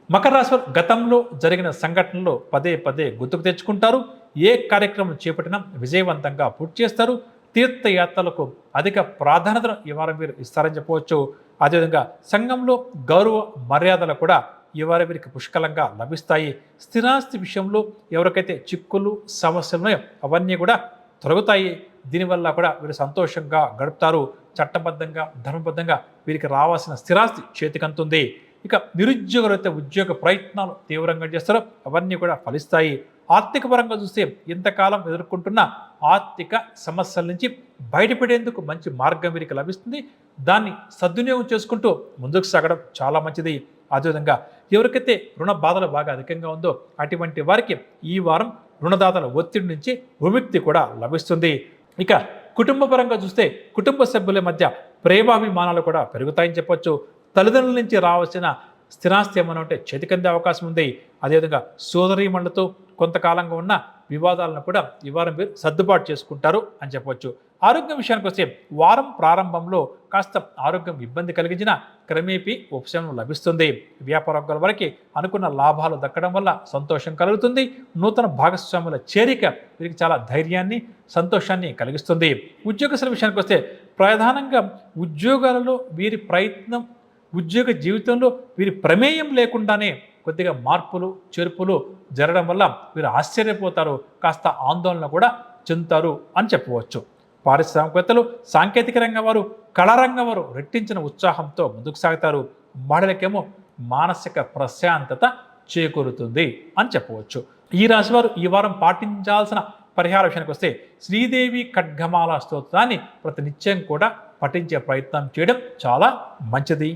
మకర రాశి వారు గతంలో జరిగిన సంఘటనలు పదే పదే గుర్తుకు తెచ్చుకుంటారు. ఏ కార్యక్రమం చేపట్టినా విజయవంతంగా పూర్తి చేస్తారు. తీర్థయాత్రలకు అధిక ప్రాధాన్యతను ఈ వారం వీరు ఇస్తారని చెప్పవచ్చు. అదేవిధంగా సంఘంలో గౌరవ మర్యాదలు కూడా ఈ వారం వీరికి పుష్కలంగా లభిస్తాయి. స్థిరాస్తి విషయంలో ఎవరికైతే చిక్కులు సమస్యలు ఉన్నాయో అవన్నీ కూడా తొలగుతాయి. దీనివల్ల కూడా వీరు సంతోషంగా గడుపుతారు. చట్టబద్ధంగా ధర్మబద్ధంగా వీరికి రావాల్సిన స్థిరాస్తి చేతికంతుంది. ఇక నిరుద్యోగులైతే ఉద్యోగ ప్రయత్నాలు తీవ్రంగా చేస్తారో అవన్నీ కూడా ఫలిస్తాయి. ఆర్థిక పరంగా చూస్తే ఇంతకాలం ఎదుర్కొంటున్న ఆర్థిక సమస్యల నుంచి బయటపడేందుకు మంచి మార్గం వీరికి లభిస్తుంది. దాన్ని సద్వినియోగం చేసుకుంటూ ముందుకు సాగడం చాలా మంచిది. అదేవిధంగా ఎవరికైతే రుణ బాధలు బాగా అధికంగా ఉందో అటువంటి వారికి ఈ వారం రుణదాతల ఒత్తిడి నుంచి విముక్తి కూడా లభిస్తుంది. ఇక కుటుంబ పరంగా చూస్తే కుటుంబ సభ్యుల మధ్య ప్రేమాభిమానాలు కూడా పెరుగుతాయని చెప్పొచ్చు. తల్లిదండ్రుల నుంచి రావాల్సిన స్థిరాస్తి ఏమైనా ఉంటే చేతికందే అవకాశం ఉంది. అదేవిధంగా సోదరీమణులతో కొంతకాలంగా ఉన్న వివాదాలను కూడా ఈ వారం మీరు సర్దుబాటు చేసుకుంటారు అని చెప్పవచ్చు. ఆరోగ్యం విషయానికి వస్తే వారం ప్రారంభంలో కాస్త ఆరోగ్యం ఇబ్బంది కలిగించిన క్రమేపీ ఉపశమనం లభిస్తుంది. వ్యాపారవర్గాల వరకు అనుకున్న లాభాలు దక్కడం వల్ల సంతోషం కలుగుతుంది. నూతన భాగస్వాముల చేరిక వీరికి చాలా ధైర్యాన్ని సంతోషాన్ని కలిగిస్తుంది. ఉద్యోగస్తుల విషయానికి వస్తే ప్రధానంగా ఉద్యోగాలలో వీరి ప్రయత్నం ఉద్యోగ జీవితంలో వీరి ప్రమేయం లేకుండానే కొద్దిగా మార్పులు చేర్పులు జరగడం వల్ల వీరు ఆశ్చర్యపోతారు. కాస్త ఆందోళన కూడా చెందుతారు అని చెప్పవచ్చు. పారిశ్రామికవేత్తలు, సాంకేతిక రంగం వారు, కళారంగం వారు రెట్టించిన ఉత్సాహంతో ముందుకు సాగుతారు. మహిళలకేమో మానసిక ప్రశాంతత చేకూరుతుంది అని చెప్పవచ్చు. ఈ రాశి వారు ఈ వారం పాటించాల్సిన పరిహార విషయానికి వస్తే శ్రీదేవి ఖడ్గమాల స్తోత్రాన్ని ప్రతినిత్యం కూడా పఠించే ప్రయత్నం చేయడం చాలా మంచిది.